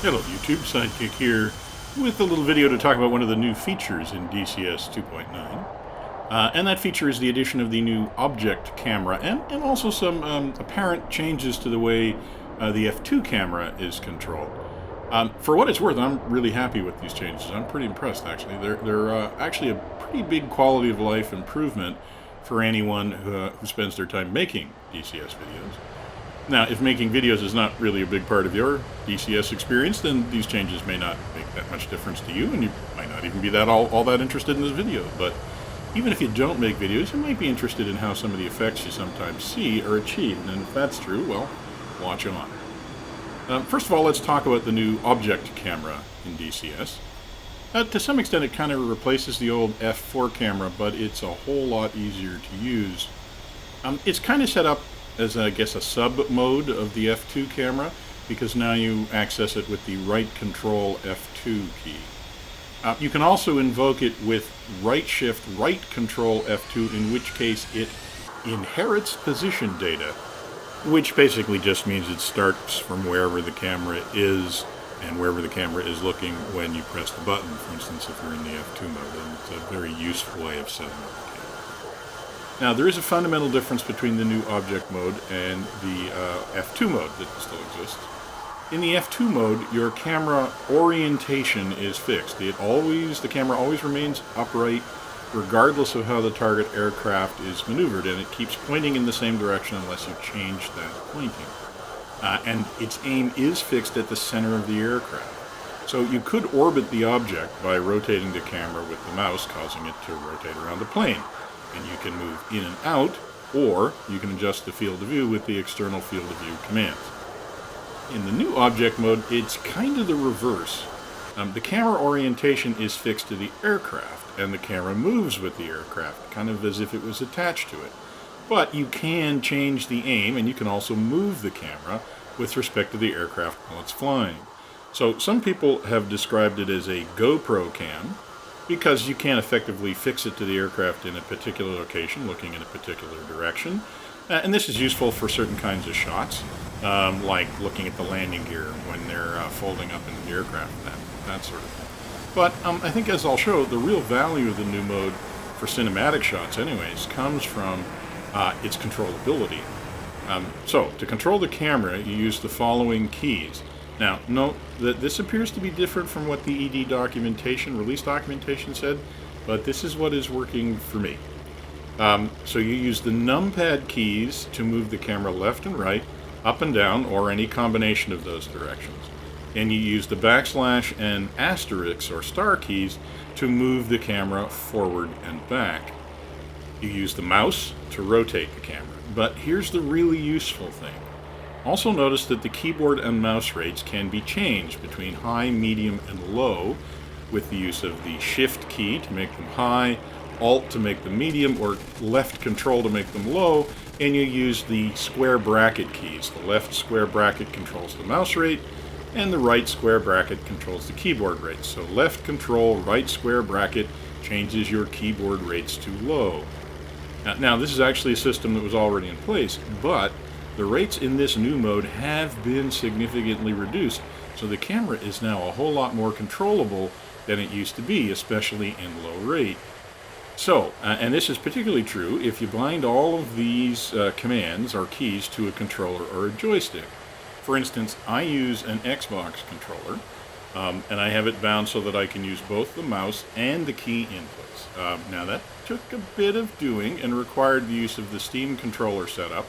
Hello YouTube, Sidekick here with a little video to talk about one of the new features in DCS 2.9. And that feature is the addition of the new object camera and also some apparent changes to the way the F2 camera is controlled. For what it's worth, I'm really happy with these changes. I'm pretty impressed, actually. They're actually a pretty big quality of life improvement for anyone who spends their time making DCS videos. Now, if making videos is not really a big part of your DCS experience, then these changes may not make that much difference to you, and you might not even be all that interested in this video. But even if you don't make videos, you might be interested in how some of the effects you sometimes see are achieved. And if that's true, well, watch on. First of all, let's talk about the new object camera in DCS. To some extent, it kind of replaces the old F4 camera, but it's a whole lot easier to use. It's kind of set up as, I guess, a sub-mode of the F2 camera, because now you access it with the right control F2 key. You can also invoke it with right shift, right control F2, in which case it inherits position data, which basically just means it starts from wherever the camera is and wherever the camera is looking when you press the button, for instance, if you're in the F2 mode, and it's a very useful way of setting up the camera. Now, there is a fundamental difference between the new object mode and the F2 mode that still exists. In the F2 mode, your camera orientation is fixed. The camera always remains upright regardless of how the target aircraft is maneuvered, and it keeps pointing in the same direction unless you change that pointing. And its aim is fixed at the center of the aircraft. So you could orbit the object by rotating the camera with the mouse, causing it to rotate around the plane. And you can move in and out, or you can adjust the field of view with the external field of view commands. In the new object mode, it's kind of the reverse. The camera orientation is fixed to the aircraft, and the camera moves with the aircraft, kind of as if it was attached to it. But you can change the aim, and you can also move the camera with respect to the aircraft while it's flying. So some people have described it as a GoPro cam, because you can't effectively fix it to the aircraft in a particular location, looking in a particular direction. And this is useful for certain kinds of shots, like looking at the landing gear when they're folding up into the aircraft, that sort of thing. But I think, as I'll show, the real value of the new mode for cinematic shots anyways comes from its controllability. So, to control the camera, you use the following keys. Now, note that this appears to be different from what the ED documentation, release documentation said, but this is what is working for me. So you use the numpad keys to move the camera left and right, up and down, or any combination of those directions. And you use the backslash and asterisk or star keys to move the camera forward and back. You use the mouse to rotate the camera. But here's the really useful thing. Also notice that the keyboard and mouse rates can be changed between high, medium, and low with the use of the shift key to make them high, alt to make them medium, or left control to make them low, and you use the square bracket keys. The left square bracket controls the mouse rate, and the right square bracket controls the keyboard rates. So left control, right square bracket changes your keyboard rates to low. Now this is actually a system that was already in place, but the rates in this new mode have been significantly reduced, so the camera is now a whole lot more controllable than it used to be, especially in low rate. So, and this is particularly true if you bind all of these commands or keys to a controller or a joystick. For instance, I use an Xbox controller, and I have it bound so that I can use both the mouse and the key inputs. Now that took a bit of doing and required the use of the Steam controller setup.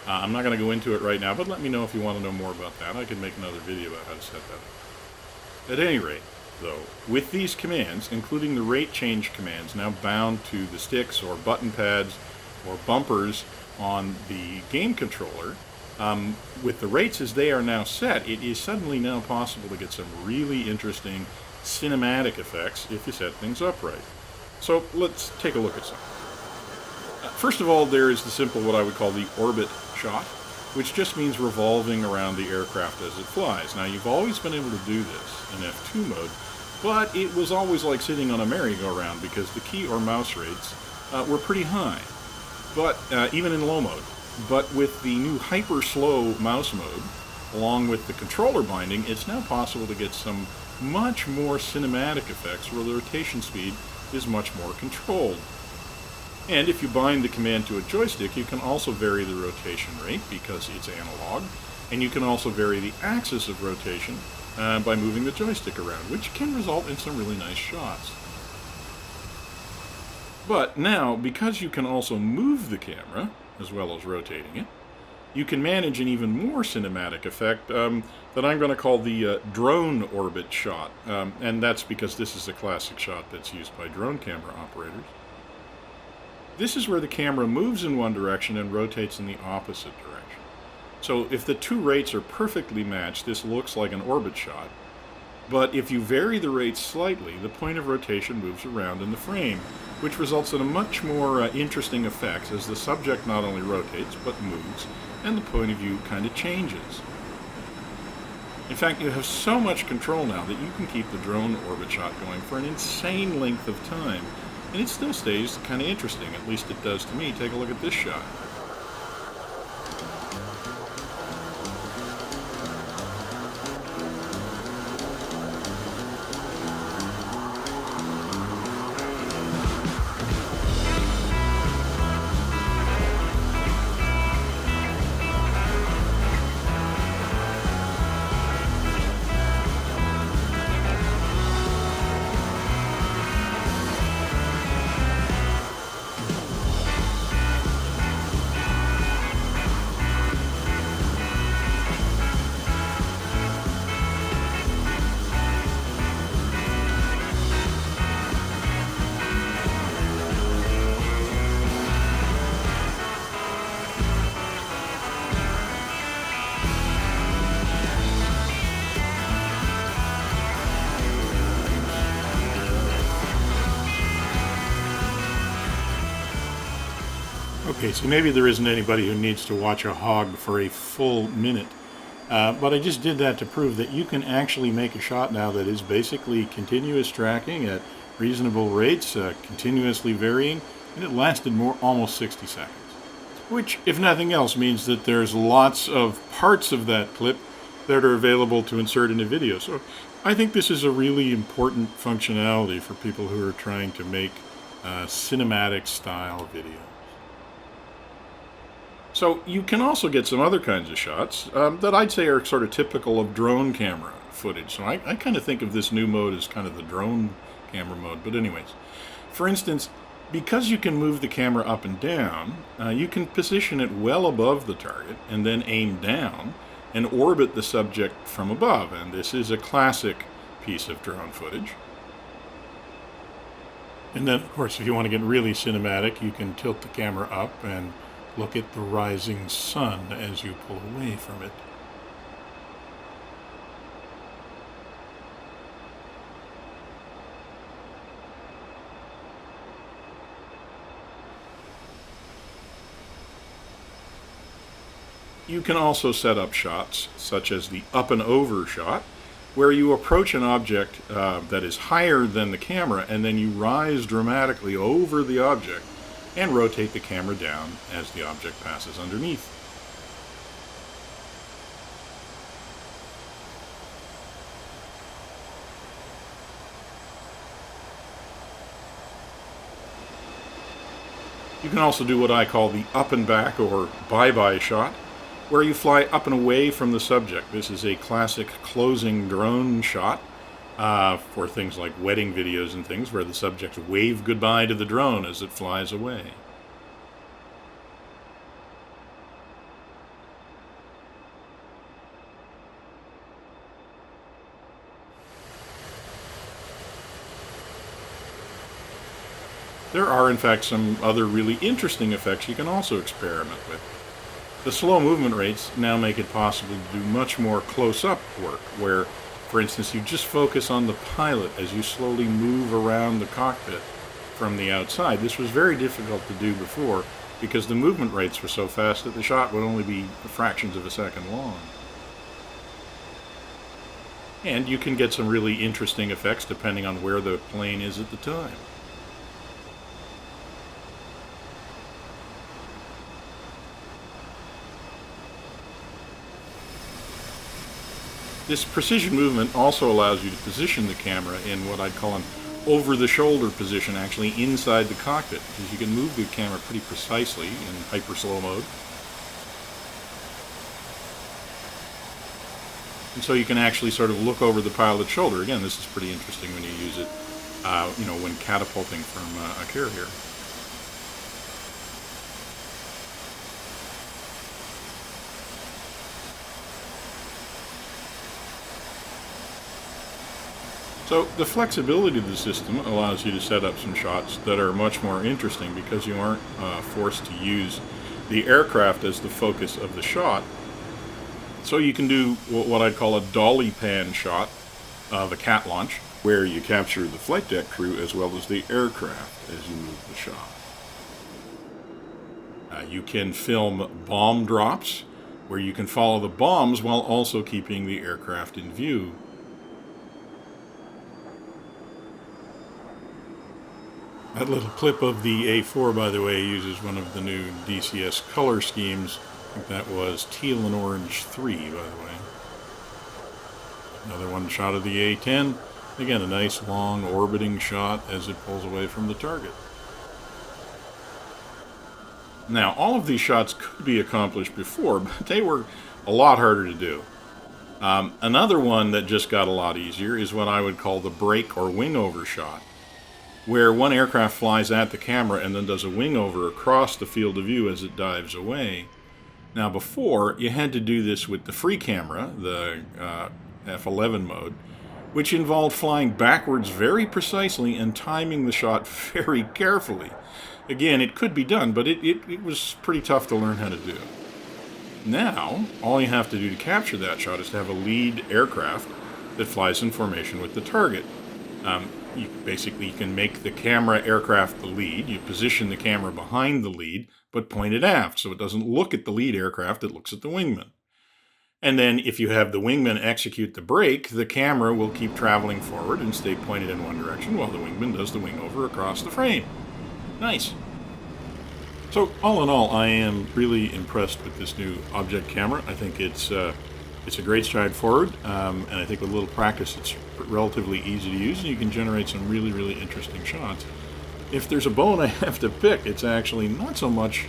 I'm not going to go into it right now, but let me know if you want to know more about that. I can make another video about how to set that up. At any rate, though, with these commands, including the rate change commands now bound to the sticks or button pads or bumpers on the game controller, with the rates as they are now set, it is suddenly now possible to get some really interesting cinematic effects if you set things up right. So let's take a look at some. First of all, there is the simple, what I would call the orbit shot, which just means revolving around the aircraft as it flies. Now, you've always been able to do this in F2 mode, but it was always like sitting on a merry-go-round because the key or mouse rates were pretty high, but even in low mode. But with the new hyper-slow mouse mode, along with the controller binding, it's now possible to get some much more cinematic effects where the rotation speed is much more controlled. And if you bind the command to a joystick, you can also vary the rotation rate because it's analog, and you can also vary the axis of rotation by moving the joystick around, which can result in some really nice shots. But now, because you can also move the camera, as well as rotating it, you can manage an even more cinematic effect that I'm going to call the drone orbit shot. And that's because this is a classic shot that's used by drone camera operators. This is where the camera moves in one direction and rotates in the opposite direction. So if the two rates are perfectly matched, this looks like an orbit shot. But if you vary the rate slightly, the point of rotation moves around in the frame, which results in a much more interesting effect as the subject not only rotates, but moves, and the point of view kind of changes. In fact, you have so much control now that you can keep the drone orbit shot going for an insane length of time, and it still stays kind of interesting, at least it does to me. Take a look at this shot. Okay, so maybe there isn't anybody who needs to watch a hog for a full minute, but I just did that to prove that you can actually make a shot now that is basically continuous tracking at reasonable rates, continuously varying, and it lasted almost 60 seconds. Which, if nothing else, means that there's lots of parts of that clip that are available to insert in a video. So I think this is a really important functionality for people who are trying to make cinematic style videos. So you can also get some other kinds of shots that I'd say are sort of typical of drone camera footage. So I kind of think of this new mode as kind of the drone camera mode. But anyways, for instance, because you can move the camera up and down, you can position it well above the target and then aim down and orbit the subject from above. And this is a classic piece of drone footage. And then, of course, if you want to get really cinematic, you can tilt the camera up and look at the rising sun as you pull away from it. You can also set up shots, such as the up and over shot, where you approach an object that is higher than the camera, and then you rise dramatically over the object and rotate the camera down as the object passes underneath. You can also do what I call the up and back or bye-bye shot, where you fly up and away from the subject. This is a classic closing drone shot for things like wedding videos and things where the subjects wave goodbye to the drone as it flies away. There are, in fact, some other really interesting effects you can also experiment with. The slow movement rates now make it possible to do much more close-up work, where, for instance, you just focus on the pilot as you slowly move around the cockpit from the outside. This was very difficult to do before because the movement rates were so fast that the shot would only be fractions of a second long. And you can get some really interesting effects depending on where the plane is at the time. This precision movement also allows you to position the camera in what I'd call an over-the-shoulder position, actually inside the cockpit, because you can move the camera pretty precisely in hyper-slow mode. And so you can actually sort of look over the pilot's shoulder. Again, this is pretty interesting when you use it, when catapulting from a carrier. So the flexibility of the system allows you to set up some shots that are much more interesting because you aren't forced to use the aircraft as the focus of the shot. So you can do what I'd call a dolly pan shot of a cat launch, where you capture the flight deck crew as well as the aircraft as you move the shot. You can film bomb drops, where you can follow the bombs while also keeping the aircraft in view. That little clip of the A4, by the way, uses one of the new DCS color schemes. I think that was teal and orange 3, by the way. Another one shot of the A10. Again, a nice long orbiting shot as it pulls away from the target. Now, all of these shots could be accomplished before, but they were a lot harder to do. Another one that just got a lot easier is what I would call the break or wing over shot, where one aircraft flies at the camera and then does a wing over across the field of view as it dives away. Now before, you had to do this with the free camera, the F11 mode, which involved flying backwards very precisely and timing the shot very carefully. Again, it could be done, but it was pretty tough to learn how to do. Now, all you have to do to capture that shot is to have a lead aircraft that flies in formation with the target. You can make the camera aircraft the lead. You position the camera behind the lead, but point it aft, so it doesn't look at the lead aircraft, it looks at the wingman. And then if you have the wingman execute the brake, the camera will keep traveling forward and stay pointed in one direction while the wingman does the wing over across the frame. Nice. So all in all, I am really impressed with this new object camera. I think it's a great stride forward, and I think with a little practice it's relatively easy to use, and you can generate some really, really interesting shots. If there's a bone I have to pick, it's actually not so much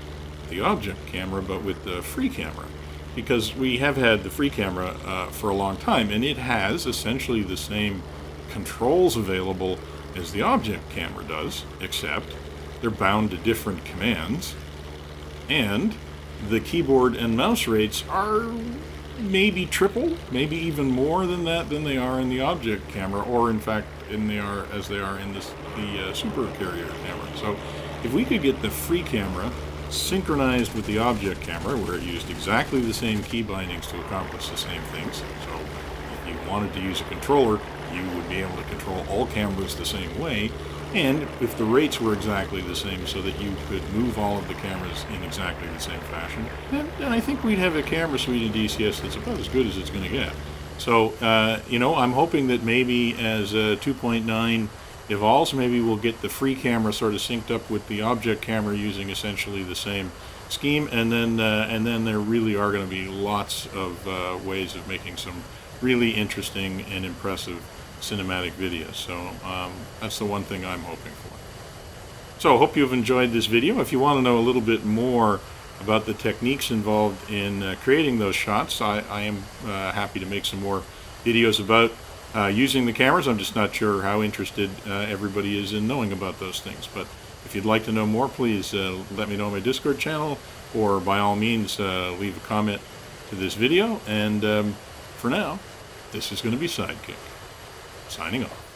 the object camera, but with the free camera. Because we have had the free camera for a long time, and it has essentially the same controls available as the object camera does, except they're bound to different commands, and the keyboard and mouse rates are maybe triple, maybe even more than that than they are in the object camera, or in fact as they are in the super carrier camera. So if we could get the free camera synchronized with the object camera, where it used exactly the same key bindings to accomplish the same things, so if you wanted to use a controller, you would be able to control all cameras the same way, and if the rates were exactly the same so that you could move all of the cameras in exactly the same fashion, then I think we'd have a camera suite in DCS that's about as good as it's going to get. So, I'm hoping that maybe as 2.9 evolves, maybe we'll get the free camera sort of synced up with the object camera using essentially the same scheme, and then there really are going to be lots of ways of making some really interesting and impressive cinematic videos. So that's the one thing I'm hoping for. So I hope you've enjoyed this video. If you want to know a little bit more about the techniques involved in creating those shots, I am happy to make some more videos about using the cameras. I'm just not sure how interested everybody is in knowing about those things. But if you'd like to know more, please let me know on my Discord channel, or by all means leave a comment to this video. And for now, this is going to be Sidekick, signing off.